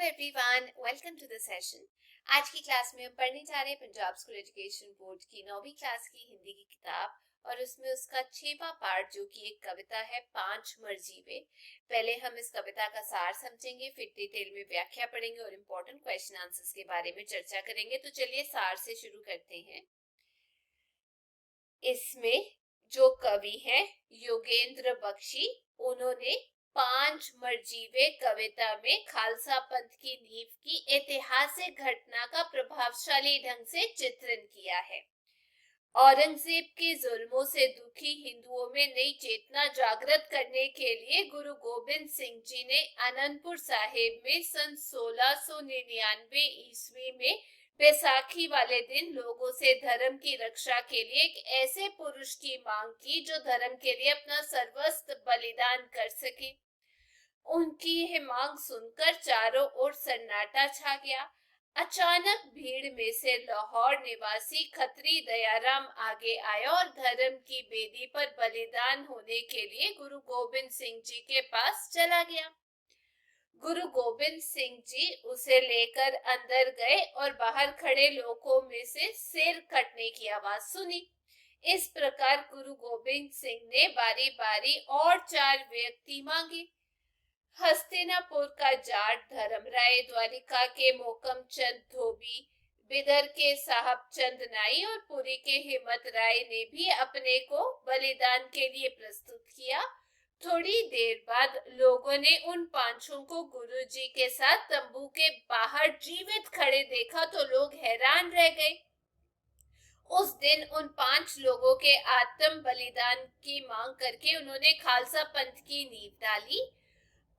Everyone, welcome to the session. आज की class में हम पढ़ने जा रहे हैं पंजाब स्कूल एजुकेशन बोर्ड की 9वीं क्लास की हिंदी की किताब और उसमें उसका 6वां पार्ट जो कि एक कविता है 5 मर्जीवे। पहले हम इस कविता का सार समझेंगे, फिर डिटेल में व्याख्या पढ़ेंगे और इम्पोर्टेंट क्वेश्चन आंसर्स के बारे में चर्चा करेंगे। तो चलिए सार से शुरू करते हैं। इसमें जो कवि हैं योगेंद्र बख्शी, उन्होंने 5 मर्जीवे कविता में खालसा पंथ की नींव की ऐतिहासिक घटना का प्रभावशाली ढंग से चित्रण किया है। औरंगजेब के जुल्मों से दुखी हिंदुओं में नई चेतना जागृत करने के लिए गुरु गोबिंद सिंह जी ने आनंदपुर साहिब में सन 1699 ईस्वी में बैसाखी वाले दिन लोगों से धर्म की रक्षा के लिए एक ऐसे पुरुष की मांग की जो धर्म के लिए अपना सर्वस्व बलिदान कर सके। उनकी यह मांग सुनकर चारों ओर सन्नाटा छा गया। अचानक भीड़ में से लाहौर निवासी खत्री दयाराम आगे आया और धर्म की बेदी पर बलिदान होने के लिए गुरु गोबिंद सिंह जी के पास चला गया। गुरु गोबिंद सिंह जी उसे लेकर अंदर गए और बाहर खड़े लोगों में से सिर कटने की आवाज सुनी। इस प्रकार गुरु गोबिंद सिंह ने बारी बारी और 4 व्यक्ति मांगे। हस्तिनापुर का जाट धर्मराय, द्वारिका के मोकम चंद धोबी, बिदर के साहब चंद नाई और पुरी के हिम्मत राय ने भी अपने को बलिदान के लिए प्रस्तुत किया। थोड़ी देर बाद लोगों ने उन 5 को गुरुजी के साथ तंबू के बाहर जीवित खड़े देखा तो लोग हैरान रह गए। उस दिन उन 5 लोगों के आत्म बलिदान की मांग करके उन्होंने खालसा पंथ की नींव डाली।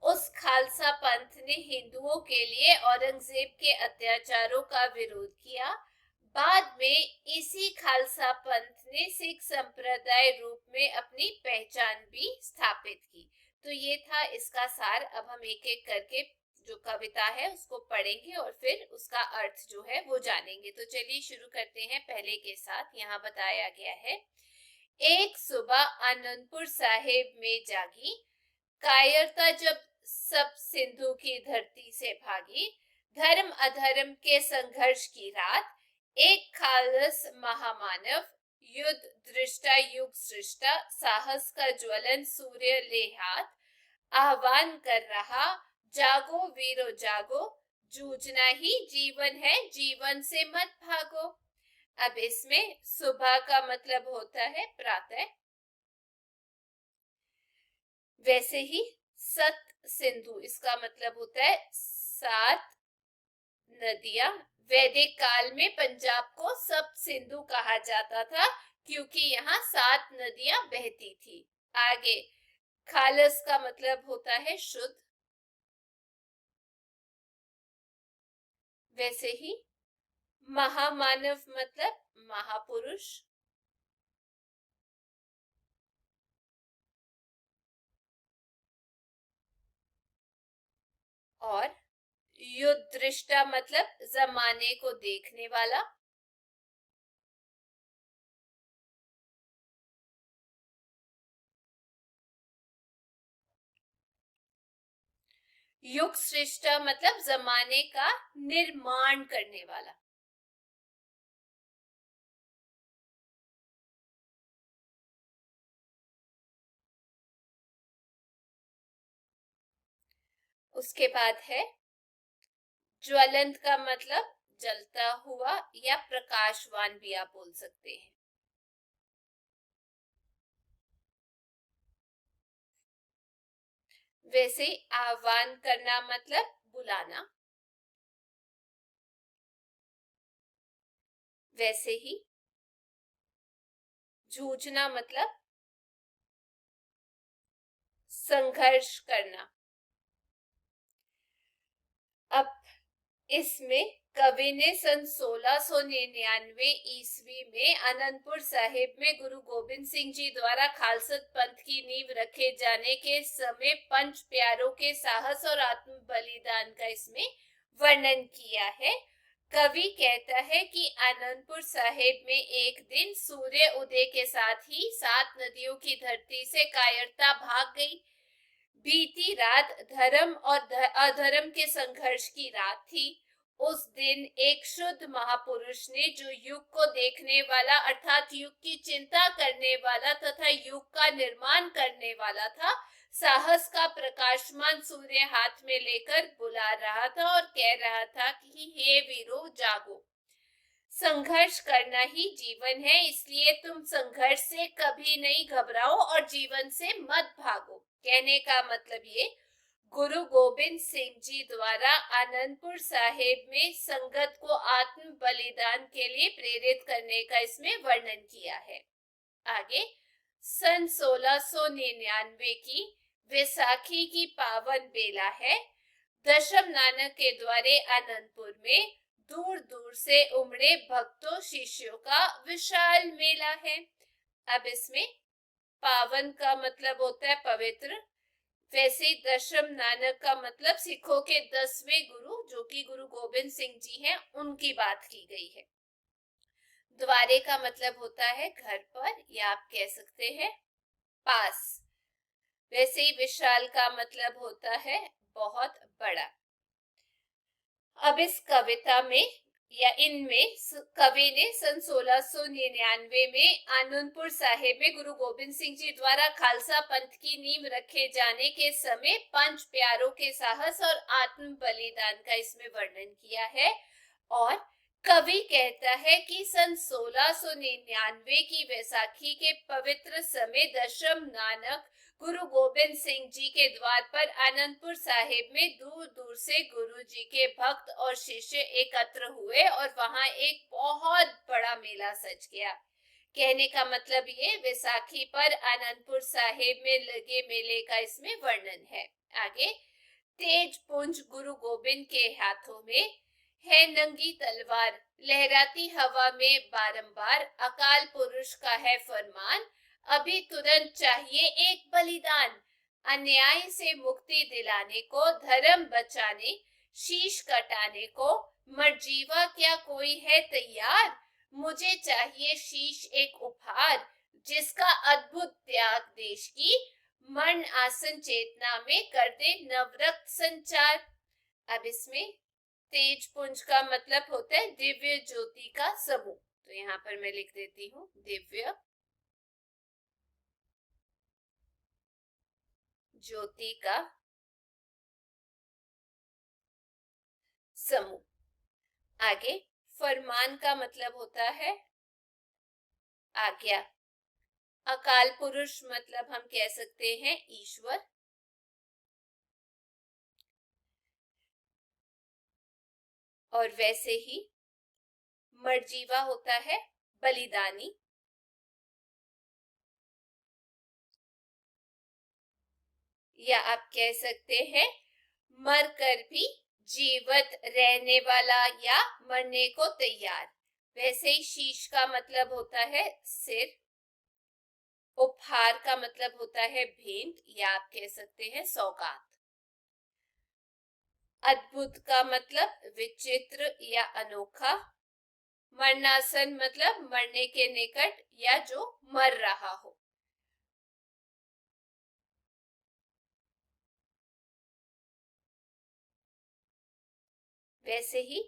उस खालसा पंथ ने हिंदुओं के लिए औरंगजेब के अत्याचारों का विरोध किया। बाद में इसी खालसा पंथ ने सिख संप्रदाय रूप में अपनी पहचान भी स्थापित की। तो ये था इसका सार। अब हम एक एक करके जो कविता है उसको पढ़ेंगे और फिर उसका अर्थ जो है वो जानेंगे। तो चलिए शुरू करते हैं पहले के साथ। यहाँ बताया गया है, एक सुबह आनंदपुर साहिब में जागी, कायरता जब सब सिंधु की धरती से भागी, धर्म अधर्म के संघर्ष की रात, एक खालस महामानव, युद्ध दृष्टा युग सृष्टा, साहस का ज्वलन सूर्य ले हाथ, आह्वान कर रहा, जागो वीरो जागो, जूझना ही जीवन है, जीवन से मत भागो। अब इसमें सुबह का मतलब होता है प्रातः, वैसे ही सत सिंधु इसका मतलब होता है 7 नदियां। वैदिक काल में पंजाब को सप्त सिंधु कहा जाता था क्योंकि यहाँ 7 नदियां बहती थी। आगे खालस का मतलब होता है शुद्ध, वैसे ही महामानव मतलब महापुरुष, और युद्ध दृष्टा मतलब जमाने को देखने वाला, युग सृष्टा मतलब जमाने का निर्माण करने वाला। उसके बाद है ज्वलंत का मतलब जलता हुआ या प्रकाशवान भी आप बोल सकते हैं। वैसे आह्वान करना मतलब बुलाना, वैसे ही जूझना मतलब संघर्ष करना। अब इसमें कवि ने सन 1699 ईस्वी में आनंदपुर साहिब में गुरु गोबिंद सिंह जी द्वारा खालसा पंथ की नींव रखे जाने के समय 5 प्यारों के साहस और आत्म बलिदान का इसमें वर्णन किया है। कवि कहता है कि आनंदपुर साहिब में एक दिन सूर्य उदय के साथ ही 7 नदियों की धरती से कायरता भाग गई। बीती रात धर्म और अधर्म के संघर्ष की रात थी। उस दिन एक शुद्ध महापुरुष ने, जो युग को देखने वाला अर्थात युग की चिंता करने वाला तथा युग का निर्माण करने वाला था, साहस का प्रकाशमान सूर्य हाथ में लेकर बुला रहा था और कह रहा था कि हे वीरों, जागो, संघर्ष करना ही जीवन है, इसलिए तुम संघर्ष से कभी नहीं घबराओ और जीवन से मत भागो। कहने का मतलब ये, गुरु गोबिंद सिंह जी द्वारा आनंदपुर साहिब में संगत को आत्म बलिदान के लिए प्रेरित करने का इसमें वर्णन किया है। आगे, सन 1699 की वैसाखी की पावन बेला है। दशम नानक के द्वारे आनंदपुर में दूर दूर से उमड़े भक्तों शिष्यों का विशाल मेला है। अब इसमें पावन का मतलब होता है पवित्र, वैसे दशम नानक का मतलब सिखों के 10वें गुरु, जो कि गुरु गोबिंद सिंह जी हैं, उनकी बात की गई है। द्वारे का मतलब होता है घर पर, या आप कह सकते हैं पास। वैसे ही विशाल का मतलब होता है बहुत बड़ा। अब इस कविता में या इनमें कवि ने सन 1699 में आनंदपुर साहिब में गुरु गोबिंद सिंह जी द्वारा खालसा पंथ की नींव रखे जाने के समय पंच प्यारों के साहस और आत्म बलिदान का इसमें वर्णन किया है। और कवि कहता है कि सन 1699 की वैसाखी के पवित्र समय दशम नानक गुरु गोबिंद सिंह जी के द्वार पर आनंदपुर साहिब में दूर दूर से गुरु जी के भक्त और शिष्य एकत्र हुए और वहां एक बहुत बड़ा मेला सज गया। कहने का मतलब ये, वैसाखी पर आनंदपुर साहिब में लगे मेले का इसमें वर्णन है। आगे, तेज पुंज गुरु गोबिंद के हाथों में है नंगी तलवार, लहराती हवा में बारंबार, अकाल पुरुष का है फरमान, अभी तुरंत चाहिए एक बलिदान, अन्याय से मुक्ति दिलाने को, धर्म बचाने, शीश कटाने को, मरजीवा क्या कोई है तैयार, मुझे चाहिए शीश एक उपहार, जिसका अद्भुत त्याग देश की, मरण आसन चेतना में कर दे नवरक्त संचार। अब इसमें तेज पुंज का मतलब होता है दिव्य ज्योति का समूह, तो यहाँ पर मैं लिख देती हूँ दिव्य ज्योति का समूह। आगे, फरमान का मतलब होता है आज्ञा, अकाल पुरुष मतलब हम कह सकते हैं ईश्वर, और वैसे ही मरजीवा होता है बलिदानी, या आप कह सकते हैं मर कर भी जीवित रहने वाला या मरने को तैयार। वैसे ही शीश का मतलब होता है सिर, उपहार का मतलब होता है भेंट, या आप कह सकते हैं सौगात। अद्भुत का मतलब विचित्र या अनोखा, मरणासन मतलब मरने के निकट या जो मर रहा हो। वैसे ही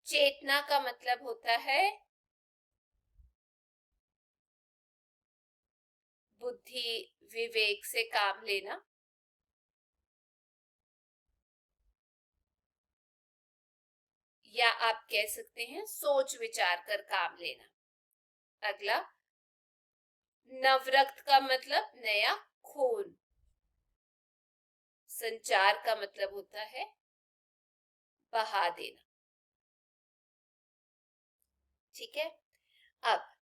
चेतना का मतलब होता है बुद्धि विवेक से काम लेना, या आप कह सकते हैं सोच विचार कर काम लेना। अगला, नवरक्त का मतलब नया खून, संचार का मतलब होता है बहा देना। ठीक है, अब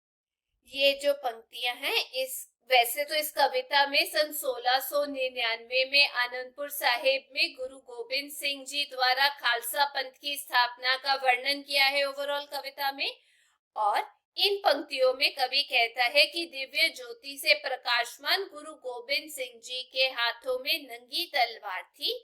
ये जो पंक्तियां हैं, इस वैसे तो इस कविता में सन 1699 में आनंदपुर साहिब में गुरु गोबिंद सिंह जी द्वारा खालसा पंथ की स्थापना का वर्णन किया है ओवरऑल कविता में। और इन पंक्तियों में कवि कहता है कि दिव्य ज्योति से प्रकाशमान गुरु गोबिंद सिंह जी के हाथों में नंगी तलवार थी,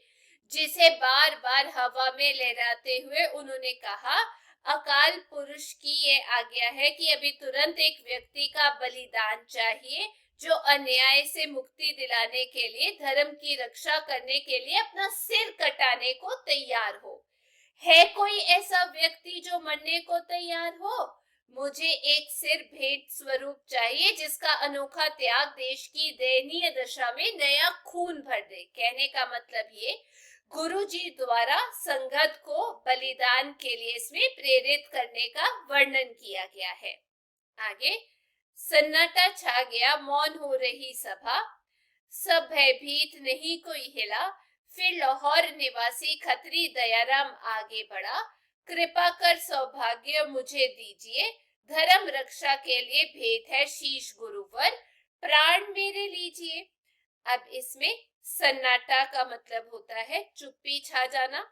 जिसे बार बार हवा में लहराते हुए उन्होंने कहा, अकाल पुरुष की ये आज्ञा है कि अभी तुरंत एक व्यक्ति का बलिदान चाहिए, जो अन्याय से मुक्ति दिलाने के लिए, धर्म की रक्षा करने के लिए अपना सिर कटाने को तैयार हो। है कोई ऐसा व्यक्ति जो मरने को तैयार हो? मुझे एक सिर भेंट स्वरूप चाहिए जिसका अनोखा त्याग देश की दयनीय दशा में नया खून भर दे। कहने का मतलब ये, गुरु जी द्वारा संगत को बलिदान के लिए इसमें प्रेरित करने का वर्णन किया गया है। आगे, सन्नाटा छा गया, मौन हो रही सभा, सब भयभीत, नहीं कोई हिला। फिर लाहौर निवासी खत्री दयाराम आगे बढ़ा, कृपा कर सौभाग्य मुझे दीजिए, धर्म रक्षा के लिए भेंट है शीश गुरुवर, प्राण मेरे लीजिए। अब इसमें सन्नाटा का मतलब होता है चुप्पी छा जाना,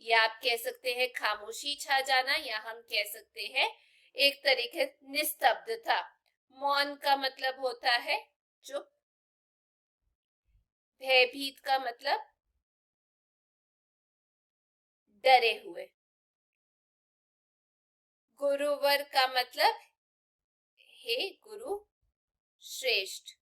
या आप कह सकते हैं खामोशी छा जाना, या हम कह सकते हैं एक तरीके निस्तब्धता। मौन का मतलब होता है चुप, भयभीत का मतलब डरे हुए, गुरुवर का मतलब हे गुरु श्रेष्ठ।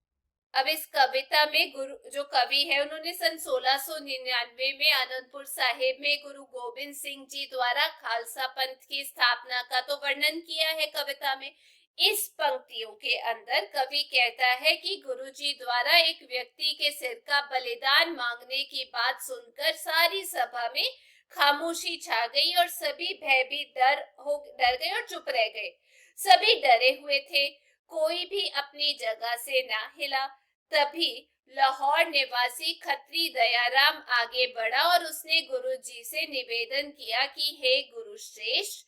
अब इस कविता में गुरु जो कवि है उन्होंने सन 1699 में आनंदपुर साहिब में गुरु गोबिंद सिंह जी द्वारा खालसा पंथ की स्थापना का तो वर्णन किया है कविता में। इस पंक्तियों के अंदर कवि कहता है कि गुरुजी द्वारा एक व्यक्ति के सिर का बलिदान मांगने की बात सुनकर सारी सभा में खामोशी छा गई और सभी भयभीत डर गए और चुप रह गए। सभी डरे हुए थे, कोई भी अपनी जगह से ना हिला। तभी लाहौर निवासी खत्री दयाराम आगे बढ़ा और उसने गुरुजी से निवेदन किया कि हे गुरु श्रेष्ठ,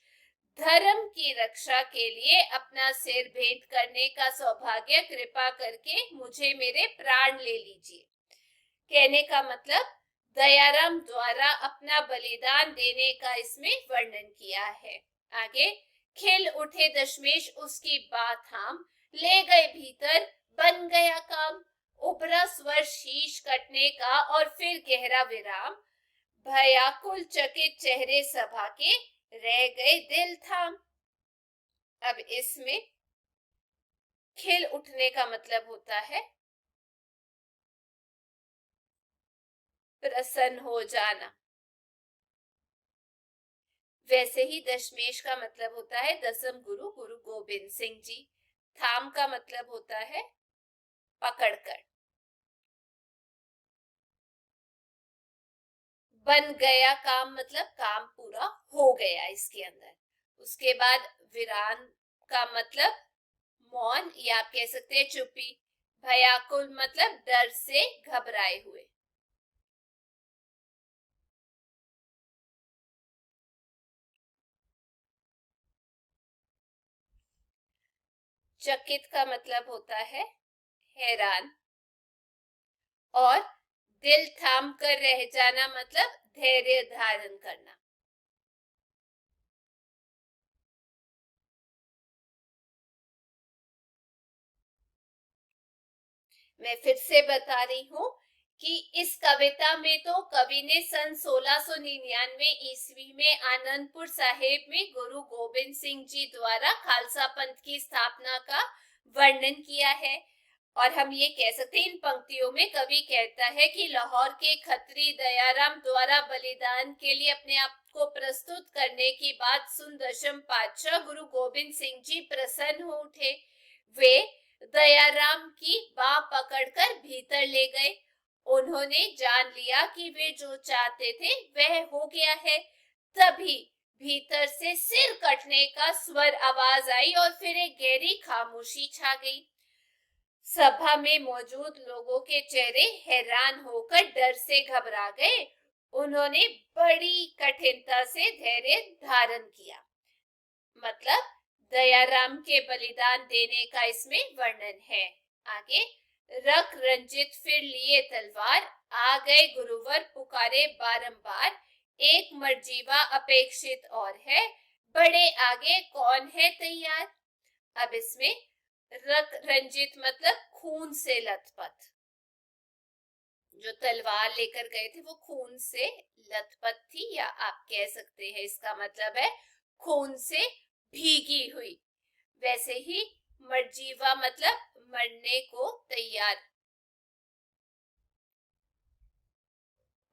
धर्म की रक्षा के लिए अपना सिर भेंट करने का सौभाग्य कृपा करके मुझे मेरे प्राण ले लीजिए। कहने का मतलब दयाराम द्वारा अपना बलिदान देने का इसमें वर्णन किया है। आगे, खिल उठे दशमेश उसकी बात थाम, ले गए भीतर बन गया काम, उभरा स्वर शीश कटने का और फिर गहरा विराम, भयाकुल चकित चेहरे सभा के रह गए दिल थाम। अब इसमें खिल उठने का मतलब होता है प्रसन्न हो जाना। वैसे ही दशमेश का मतलब होता है दसम गुरु, गुरु गोबिंद सिंह जी। थाम का मतलब होता है पकड़कर। बन गया काम मतलब काम पूरा हो गया इसके अंदर। उसके बाद विराम का मतलब मौन, या आप कह सकते हैं चुप्पी। भयाकुल मतलब डर से घबराए हुए। चकित का मतलब होता है हैरान, और दिल थाम कर रह जाना मतलब धैर्य धारण करना। मैं फिर से बता रही हूँ कि इस कविता में तो कवि ने सन 1699 ईस्वी में आनंदपुर साहिब में गुरु गोबिंद सिंह जी द्वारा खालसा पंथ की स्थापना का वर्णन किया है। और हम ये कह सकते हैं इन पंक्तियों में कवि कहता है कि लाहौर के खत्री दयाराम द्वारा बलिदान के लिए अपने आप को प्रस्तुत करने की बात सुन दशम पातशाह गुरु गोबिंद सिंह जी प्रसन्न हो उठे। वे दयाराम की बाह पकड़कर भीतर ले गए। उन्होंने जान लिया कि वे जो चाहते थे वह हो गया है। तभी भीतर से सिर कटने का स्वर आवाज आई और फिर एक गहरी खामोशी छा गई। सभा में मौजूद लोगों के चेहरे हैरान होकर डर से घबरा गए। उन्होंने बड़ी कठिनता से धैर्य धारण किया। मतलब दयाराम के बलिदान देने का इसमें वर्णन है। आगे, रख रंजित फिर लिए तलवार, आ गए गुरुवर पुकारे बारंबार, एक मर्जीवा अपेक्षित और है, बड़े आगे कौन है तैयार। अब इसमें रक रंजित मतलब खून से लथपथ, जो तलवार लेकर गए थे वो खून से लथपथ थी, या आप कह सकते हैं इसका मतलब है खून से भीगी हुई। वैसे ही मर्जीवा मतलब मरने को तैयार।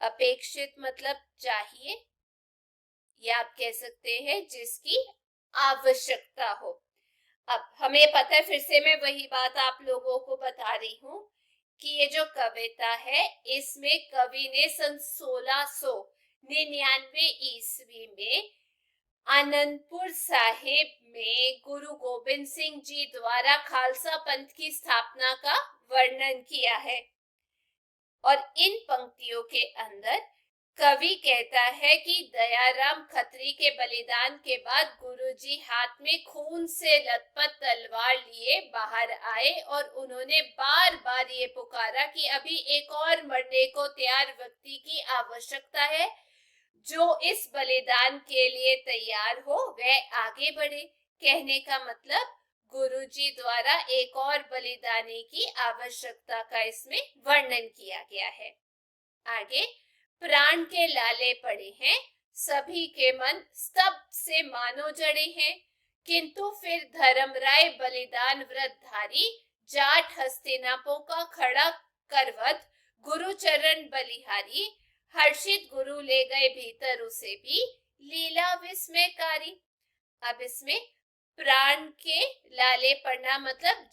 अपेक्षित मतलब चाहिए, या आप कह सकते हैं जिसकी आवश्यकता हो। अब हमें पता है, फिर से मैं वही बात आप लोगों को बता रही हूँ कि ये जो कविता है इसमें कवि ने सन 1699 ईस्वी में आनंदपुर साहिब में गुरु गोबिंद सिंह जी द्वारा खालसा पंथ की स्थापना का वर्णन किया है। और इन पंक्तियों के अंदर कवि कहता है कि दयाराम खत्री के बलिदान के बाद गुरुजी हाथ में खून से लथपथ तलवार लिए बाहर आए और उन्होंने बार बार ये पुकारा कि अभी एक और मरने को तैयार व्यक्ति की आवश्यकता है, जो इस बलिदान के लिए तैयार हो वह आगे बढ़े। कहने का मतलब गुरुजी द्वारा एक और बलिदानी की आवश्यकता का इसमें वर्णन किया गया है। आगे, प्राण के लाले पड़े हैं, सभी के मन स्तब्ध से मानो जड़े हैं, किंतु फिर धर्मराय बलिदान व्रतधारी जाट हस्तिनापुर का खड़ा करवत गुरु चरण बलिहारी, हर्षित गुरु ले गए भीतर उसे भी लीला विस्मयकारी। अब इसमें प्राण के लाले पड़ना मतलब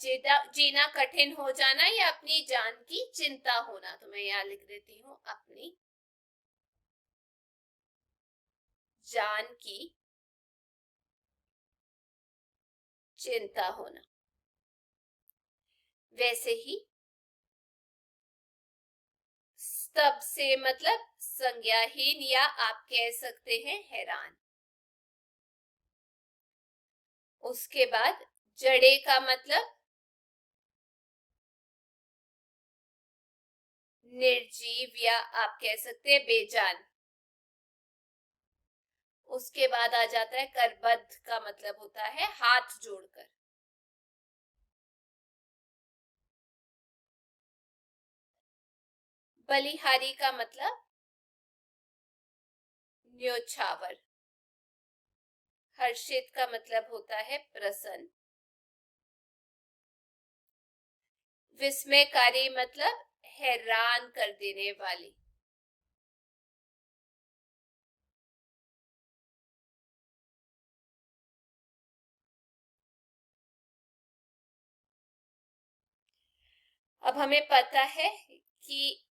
जीना कठिन हो जाना या अपनी जान की चिंता होना। तो मैं यहाँ लिख देती हूँ अपनी जान की चिंता होना। वैसे ही स्तब्ध से मतलब संज्ञाहीन या आप कह सकते हैं हैरान। उसके बाद जड़े का मतलब निर्जीव या आप कह सकते हैं बेजान। उसके बाद आ जाता है करबद्ध का मतलब होता है हाथ जोड़कर। बलिहारी का मतलब न्योछावर। हर्षित का मतलब होता है प्रसन्न। विस्मयकारी मतलब हैरान कर देने वाली। अब हमें पता है कि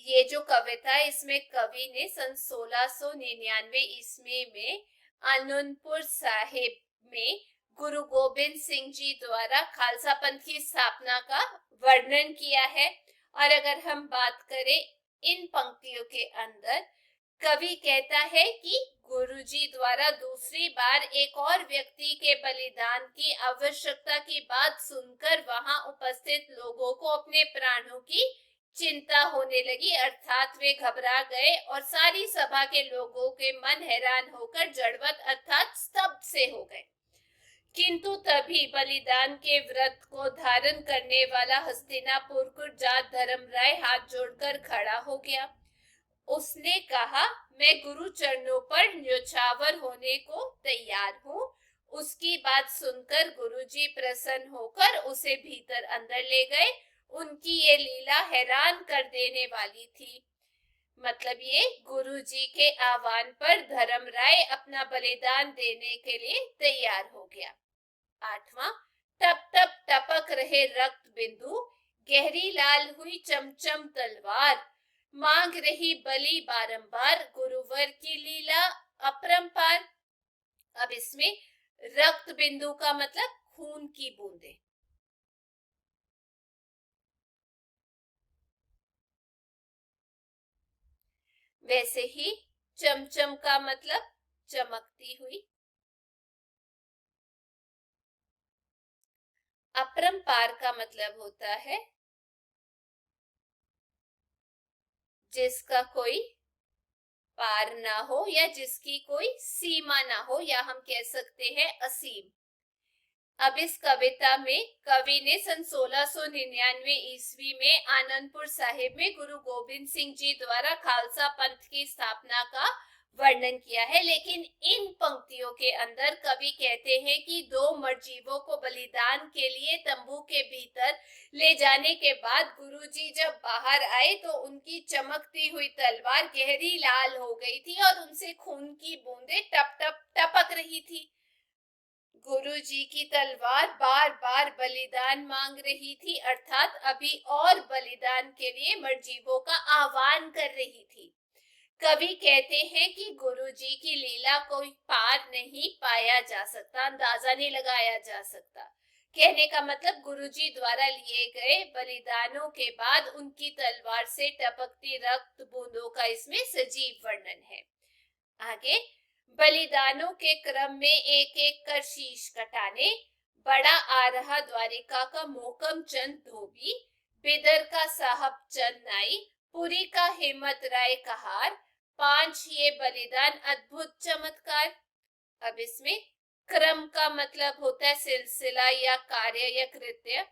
ये जो कविता है इसमें कवि ने सन 1699 ईस्वी में आनंदपुर साहिब में गुरु गोबिंद सिंह जी द्वारा खालसा पंथ की स्थापना का वर्णन किया है। और अगर हम बात करें इन पंक्तियों के अंदर, कवि कहता है कि गुरुजी द्वारा दूसरी बार एक और व्यक्ति के बलिदान की आवश्यकता की बात सुनकर वहां उपस्थित लोगों को अपने प्राणों की चिंता होने लगी, अर्थात वे घबरा गए और सारी सभा के लोगों के मन हैरान होकर जड़वत अर्थात स्तब्ध से हो गए। किंतु तभी बलिदान के व्रत को धारण करने वाला हस्तिनापुर जाट धर्मराय हाथ जोड़कर खड़ा हो गया। उसने कहा, मैं गुरु चरणों पर न्योछावर होने को तैयार हूँ। उसकी बात सुनकर गुरुजी प्रसन्न होकर उसे भीतर अंदर ले गए। उनकी ये लीला हैरान कर देने वाली थी। मतलब ये गुरुजी के आह्वान पर धर्मराय अपना बलिदान देने के लिए तैयार हो गया। 8वां, टप टप टपक रहे रक्त बिंदु, गहरी लाल हुई चमचम तलवार, मांग रही बलि बारंबार, गुरुवर की लीला अपरंपार। अब इसमें रक्त बिंदु का मतलब खून की बूंदें। वैसे ही चमचम का मतलब चमकती हुई। अपरंपार का मतलब होता है जिसका कोई पार ना हो या जिसकी कोई सीमा ना हो, या हम कह सकते हैं असीम। अब इस कविता में कवि ने सन 1699 ईस्वी में आनंदपुर साहिब में गुरु गोबिंद सिंह जी द्वारा खालसा पंथ की स्थापना का वर्णन किया है। लेकिन इन पंक्तियों के अंदर कवि कहते हैं कि 2 मरजीवों को बलिदान के लिए तंबू के भीतर ले जाने के बाद गुरुजी जब बाहर आए तो उनकी चमकती हुई तलवार गहरी लाल हो गई थी और उनसे खून की बूंदें टप टप टपक रही थी। गुरुजी की तलवार बार बार बलिदान मांग रही थी, अर्थात अभी और बलिदान के लिए मरजीवों का आह्वान कर रही थी। कवि कहते हैं कि गुरुजी की लीला कोई पार नहीं पाया जा सकता, अंदाजा नहीं लगाया जा सकता। कहने का मतलब गुरुजी द्वारा लिए गए बलिदानों के बाद उनकी तलवार से टपकती रक्त बूंदों का इसमें सजीव वर्णन है। आगे, बलिदानों के क्रम में एक एक कर शीश कटाने, बड़ा आ रहा द्वारिका का मोहकम चंद धोबी, बिदर का साहब चंद नाई, पुरी का हिम्मत राय कहार, 5 ये बलिदान अद्भुत चमत्कार। अब इसमें क्रम का मतलब होता है सिलसिला या कार्य या कृत्य,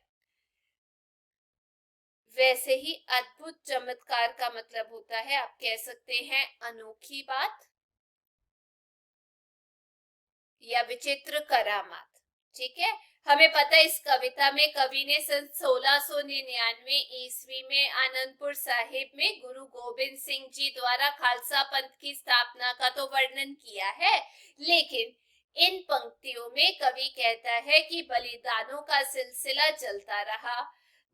वैसे ही अद्भुत चमत्कार का मतलब होता है, आप कह सकते हैं अनोखी बात या विचित्र करामात। ठीक है, हमें पता है इस कविता में कवि ने सन 1699 ईस्वी में आनंदपुर साहिब में गुरु गोबिंद सिंह जी द्वारा खालसा पंथ की स्थापना का तो वर्णन किया है, लेकिन इन पंक्तियों में कवि कहता है कि बलिदानों का सिलसिला चलता रहा।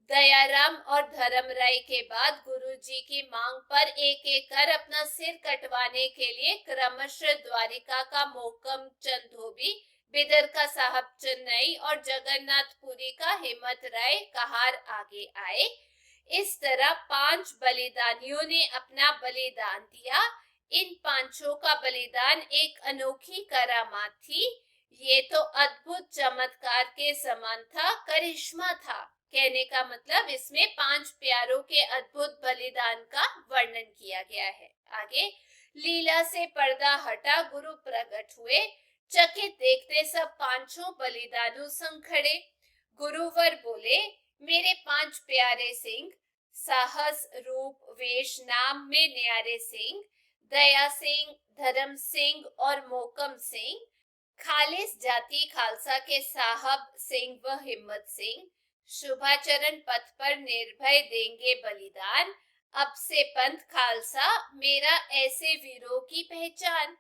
दयाराम और धर्मराय के बाद गुरुजी की मांग पर एक एक कर अपना सिर कटवाने के लिए क्रमशः द्वारिका का मोहकम चंद धोबी, बिदर का साहब चन्नई और जगन्नाथपुरी का हिम्मत राय कहार आगे आए। इस तरह 5 बलिदानियों ने अपना बलिदान दिया। इन 5 का बलिदान एक अनोखी करामात थी। ये तो अद्भुत चमत्कार के समान था, करिश्मा था। कहने का मतलब इसमें 5 प्यारों के अद्भुत बलिदान का वर्णन किया गया है। आगे, लीला से पर्दा हटा गुरु प्रकट हुए, चकित देखते सब 5 बलिदानों संग खड़े। गुरुवर बोले, मेरे 5 प्यारे सिंह, साहस रूप वेश नाम में न्यारे सिंह, दया सिंह, धर्म सिंह और मोहकम सिंह, खालिस जाति खालसा के साहब सिंह व हिम्मत सिंह, शुभाचरण पथ पर निर्भय देंगे बलिदान, अब से पंथ खालसा मेरा ऐसे वीरों की पहचान।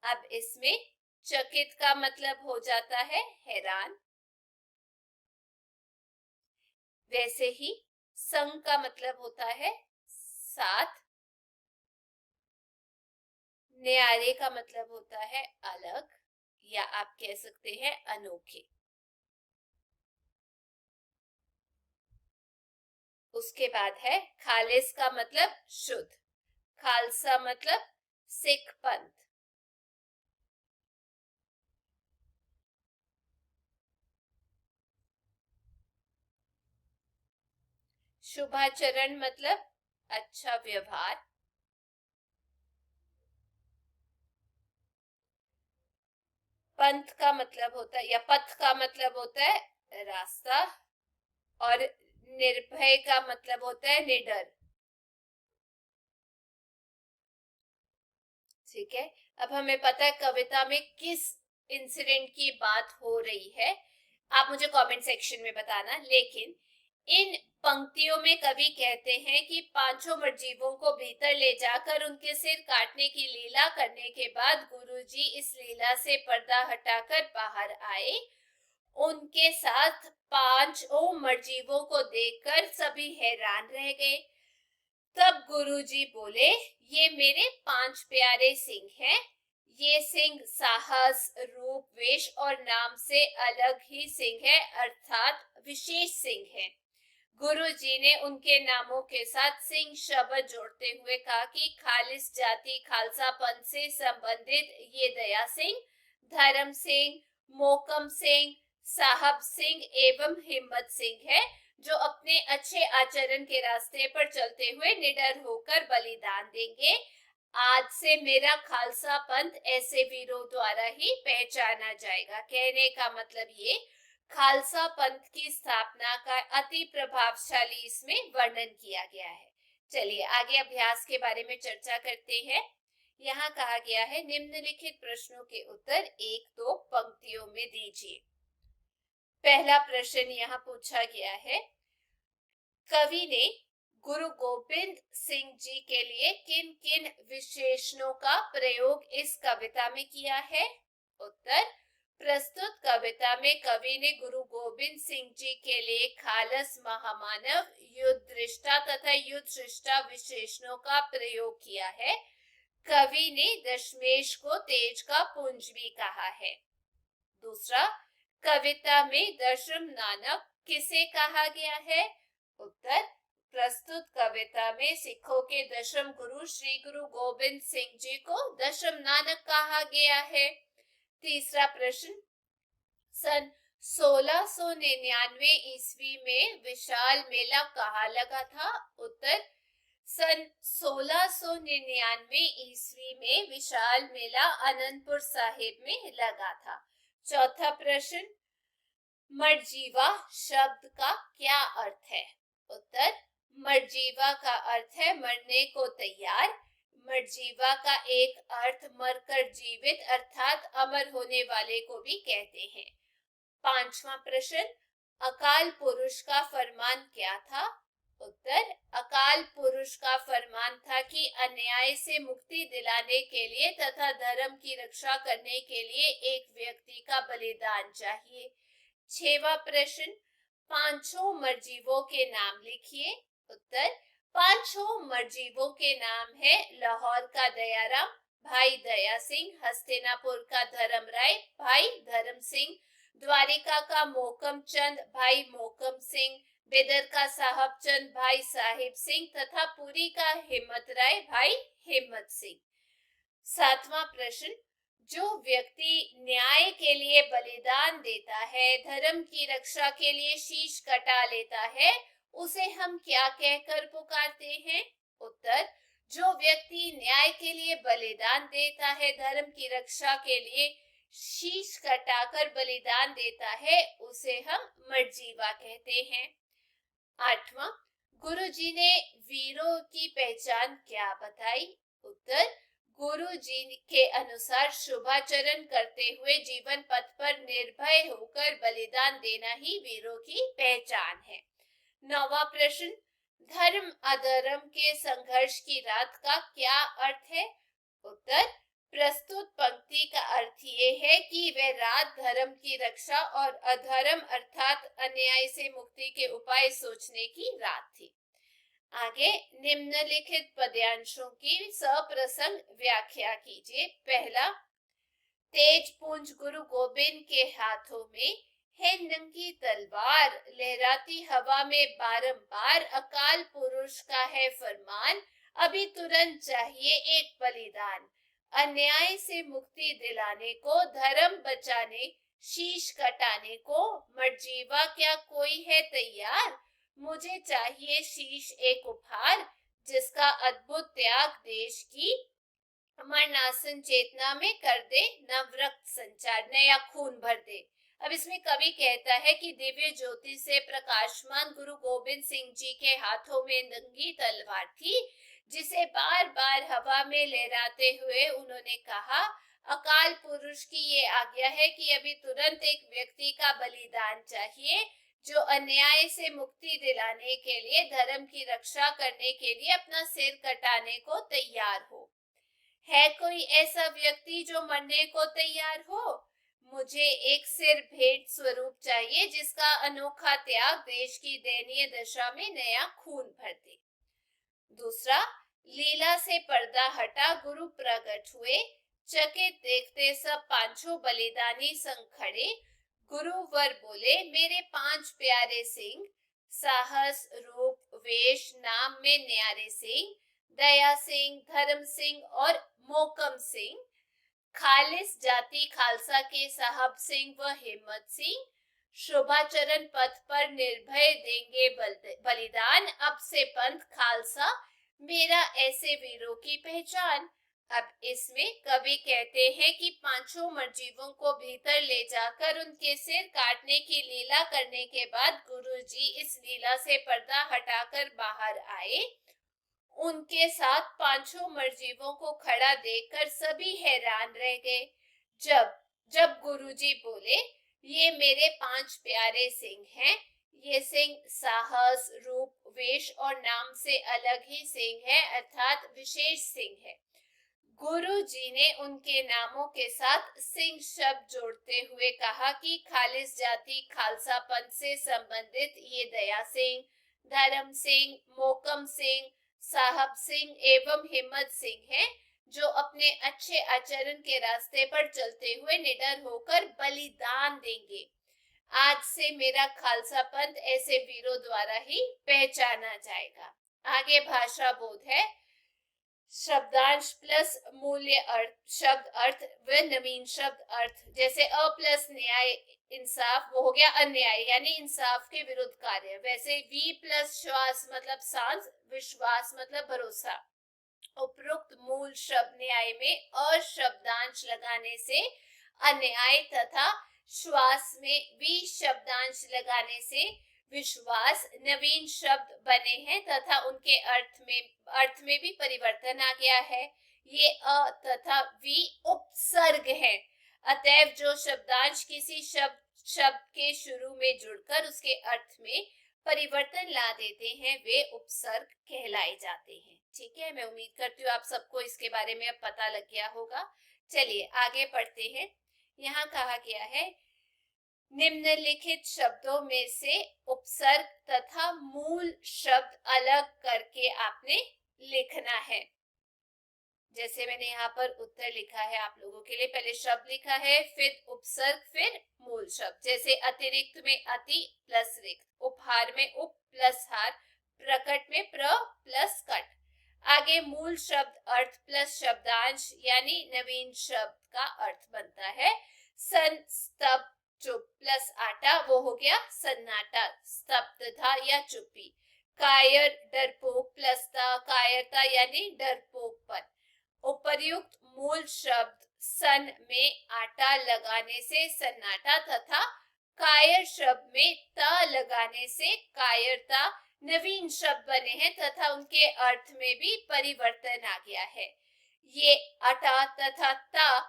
अब इसमें चकित का मतलब हो जाता है हैरान, वैसे ही संग का मतलब होता है साथ, न्यारे का मतलब होता है अलग या आप कह सकते हैं अनोखे। उसके बाद है खालिस का मतलब शुद्ध, खालसा मतलब सिख पंथ, शुभाचरण मतलब अच्छा व्यवहार, पंथ का मतलब होता है या पथ का मतलब होता है रास्ता, और निर्भय का मतलब होता है निडर। ठीक है, अब हमें पता है कविता में किस इंसिडेंट की बात हो रही है, आप मुझे कमेंट सेक्शन में बताना। लेकिन इन पंक्तियों में कवि कहते हैं कि 5 मरजीवों को भीतर ले जाकर उनके सिर काटने की लीला करने के बाद गुरुजी इस लीला से पर्दा हटाकर बाहर आए। उनके साथ 5 मरजीवों को देखकर सभी हैरान रह गए। तब गुरुजी बोले, ये मेरे 5 प्यारे सिंह हैं। ये सिंह साहस रूप वेश और नाम से अलग ही सिंह है, अर्थात विशेष सिंह है। गुरुजी ने उनके नामों के साथ सिंह शब्द जोड़ते हुए कहा कि खालिस जाति खालसा पंथ से संबंधित ये दया सिंह, धर्म सिंह, मोहकम सिंह, साहब सिंह एवं हिम्मत सिंह है, जो अपने अच्छे आचरण के रास्ते पर चलते हुए निडर होकर बलिदान देंगे। आज से मेरा खालसा पंथ ऐसे वीरों द्वारा ही पहचाना जाएगा। कहने का मतलब ये खालसा पंथ की स्थापना का अति प्रभावशाली इसमें वर्णन किया गया है। चलिए आगे अभ्यास के बारे में चर्चा करते हैं। यहाँ कहा गया है निम्नलिखित प्रश्नों के उत्तर 1-2 पंक्तियों में दीजिए। पहला प्रश्न यहाँ पूछा गया है, कवि ने गुरु गोबिंद सिंह जी के लिए किन किन विशेषणों का प्रयोग इस कविता में किया है? उत्तर, प्रस्तुत कविता में कवि ने गुरु गोबिंद सिंह जी के लिए खालस महामानव, युद्ध दृष्टा तथा युद्ध सृष्टा विशेषणों का प्रयोग किया है। कवि ने दशमेश को तेज का पुंज भी कहा है। दूसरा, कविता में दशम नानक किसे कहा गया है? उत्तर, प्रस्तुत कविता में सिखों के दशम गुरु श्री गुरु गोबिंद सिंह जी को दशम नानक कहा गया है। तीसरा प्रश्न, सन 1699 ईस्वी में विशाल मेला कहाँ लगा था? उत्तर, सन 1699 ईस्वी में विशाल मेला अनंतपुर साहिब में लगा था। चौथा प्रश्न, मरजीवा शब्द का क्या अर्थ है? उत्तर, मरजीवा का अर्थ है मरने को तैयार। मरजीवा का एक अर्थ मरकर जीवित अर्थात अमर होने वाले को भी कहते हैं। पांचवा प्रश्न, अकाल पुरुष का फरमान क्या था? उत्तर, अकाल पुरुष का फरमान था कि अन्याय से मुक्ति दिलाने के लिए तथा धर्म की रक्षा करने के लिए एक व्यक्ति का बलिदान चाहिए। छठवां प्रश्न, पांचों मरजीवों के नाम लिखिए। उत्तर, पांचों मरजीवों के नाम है लाहौर का दयाराम, भाई दया सिंह, हस्तिनापुर का धर्मराय, भाई धर्म सिंह, द्वारिका का मोकम चंद, भाई मोकम सिंह, बेदर का साहब चंद, भाई साहिब सिंह तथा पुरी का हिम्मत राय, भाई हिम्मत सिंह। सातवां प्रश्न, जो व्यक्ति न्याय के लिए बलिदान देता है, धर्म की रक्षा के लिए शीश कटा लेता है, उसे हम क्या कहकर पुकारते हैं? उत्तर, जो व्यक्ति न्याय के लिए बलिदान देता है, धर्म की रक्षा के लिए शीश कटाकर बलिदान देता है, उसे हम मरजीवा कहते हैं। आठवां, गुरुजी ने वीरों की पहचान क्या बताई? उत्तर, गुरुजी के अनुसार शुभाचरण करते हुए जीवन पथ पर निर्भय होकर बलिदान देना ही वीरों की पहचान है। नौवां प्रश्न, धर्म अधर्म के संघर्ष की रात का क्या अर्थ है? उत्तर, प्रस्तुत पंक्ति का अर्थ ये है कि वह रात धर्म की रक्षा और अधर्म अर्थात अन्याय से मुक्ति के उपाय सोचने की रात थी। आगे निम्नलिखित पद्यांशों की सप्रसंग व्याख्या कीजिए। पहला, तेज पुंज गुरु गोबिंद के हाथों में है नंगी तलवार, लहराती हवा में बारंबार अकाल पुरुष का है फरमान, अभी तुरंत चाहिए एक बलिदान, अन्याय से मुक्ति दिलाने को, धर्म बचाने, शीश कटाने को, मरजीवा क्या कोई है तैयार? मुझे चाहिए शीश एक उपहार, जिसका अद्भुत त्याग देश की मरणासन चेतना में कर दे नवरक्त संचार, नया खून भर दे। अब इसमें कवि कहता है कि दिव्य ज्योति से प्रकाशमान गुरु गोबिंद सिंह जी के हाथों में नंगी तलवार थी, जिसे बार बार हवा में लहराते हुए उन्होंने कहा, अकाल पुरुष की ये आज्ञा है कि अभी तुरंत एक व्यक्ति का बलिदान चाहिए, जो अन्याय से मुक्ति दिलाने के लिए, धर्म की रक्षा करने के लिए अपना सिर कटाने को तैयार हो। है कोई ऐसा व्यक्ति जो मरने को तैयार हो? मुझे एक सिर भेंट स्वरूप चाहिए, जिसका अनोखा त्याग देश की दयनीय दशा में नया खून भर दे। दूसरा, लीला से पर्दा हटा गुरु प्रकट हुए, चकित देखते सब पांचों बलिदानी संग खड़े, गुरुवर बोले मेरे पांच प्यारे सिंह, साहस रूप वेश नाम में न्यारे सिंह, दया सिंह, धर्म सिंह और मोकम सिंह, खालिस जाति खालसा के साहब सिंह व हिम्मत सिंह, शोभाचरण पथ पर निर्भय देंगे बलिदान, अब से पंथ खालसा, मेरा ऐसे वीरों की पहचान। अब इसमें कवि कहते हैं कि पांचों मरजीवों को भीतर ले जाकर उनके सिर काटने की लीला करने के बाद गुरुजी इस लीला से पर्दा हटाकर बाहर आए। उनके साथ पांचों मरजीवों को खड़ा देखकर सभी हैरान रह गए। जब जब गुरुजी बोले, ये मेरे 5 प्यारे सिंह हैं। ये सिंह साहस, रूप, वेश और नाम से अलग ही सिंह है, अर्थात विशेष सिंह है। गुरु जी ने उनके नामों के साथ सिंह शब्द जोड़ते हुए कहा कि खालिस जाति खालसा पंथ से संबंधित ये दया सिंह, धर्म सिंह, मोकम सिंह, साहब सिंह एवं हिम्मत सिंह हैं, जो अपने अच्छे आचरण के रास्ते पर चलते हुए निडर होकर बलिदान देंगे। आज से मेरा खालसा पंथ ऐसे वीरों द्वारा ही पहचाना जाएगा। आगे भाषा बोध है। शब्दांश प्लस मूल्य अर्थ, शब्द अर्थ व नवीन शब्द अर्थ। जैसे अ प्लस न्याय इंसाफ, वो हो गया अन्याय यानी इंसाफ के विरुद्ध कार्य। वैसे वी प्लस श्वास मतलब सांस, विश्वास मतलब भरोसा। उपरोक्त मूल शब्द न्याय में अशब्दांश लगाने से अन्याय तथा श्वास में वी शब्दांश लगाने से विश्वास नवीन शब्द बने हैं तथा उनके अर्थ में भी परिवर्तन आ गया है। ये अ तथा वी उपसर्ग है। अतएव जो शब्दांश किसी शब्द के शुरू में जुड़कर उसके अर्थ में परिवर्तन ला देते हैं, वे उपसर्ग कहलाए जाते हैं। ठीक है, मैं उम्मीद करती हूँ आप सबको इसके बारे में अब पता लग गया होगा। चलिए आगे पढ़ते हैं। यहाँ कहा गया है, निम्नलिखित शब्दों में से उपसर्ग तथा मूल शब्द अलग करके आपने लिखना है। जैसे मैंने यहाँ पर उत्तर लिखा है आप लोगों के लिए। पहले शब्द लिखा है, फिर उपसर्ग, फिर मूल शब्द। जैसे अतिरिक्त में अति प्लस रिक्त, उपहार में उप प्लस हार, प्रकट में प्र प्लस कट। आगे मूल शब्द अर्थ प्लस शब्दांश यानी नवीन शब्द का अर्थ बनता है। सन, स्तब्ध, चुप प्लस आटा, वो हो गया सन्नाटा, स्तब्धता या चुप्पी। कायर, डरपोक प्लस ता, कायरता यानी डरपोकपन। उपर्युक्त मूल शब्द सन में आटा लगाने से सन्नाटा तथा कायर शब्द में ता लगाने से कायरता नवीन शब्द बने हैं तथा उनके अर्थ में भी परिवर्तन आ गया है। ये अटा तथा ता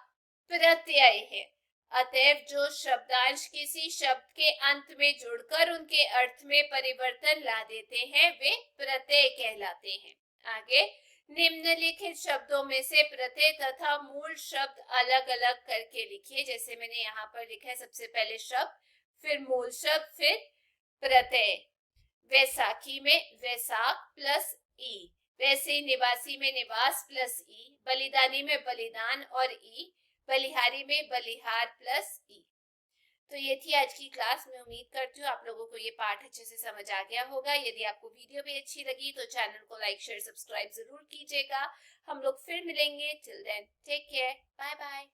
प्रत्यय है। अतएव जो शब्दांश किसी शब्द के अंत में जुड़कर उनके अर्थ में परिवर्तन ला देते हैं, वे प्रत्यय कहलाते हैं। आगे, निम्नलिखित शब्दों में से प्रत्यय तथा मूल शब्द अलग अलग करके लिखिए। जैसे मैंने यहाँ पर लिखा है, सबसे पहले शब्द, फिर मूल शब्द, फिर प्रत्यय। वैसाखी में वैसाख प्लस ई, वैसे निवासी में निवास प्लस ई, बलिदानी में बलिदान और ई, बलिहारी में बलिहार प्लस ई। तो ये थी आज की क्लास। मैं उम्मीद करती हूँ आप लोगों को ये पाठ अच्छे से समझ आ गया होगा। यदि आपको वीडियो भी अच्छी लगी तो चैनल को लाइक, शेयर, सब्सक्राइब जरूर कीजिएगा। हम लोग फिर मिलेंगे। Till then take care, bye bye.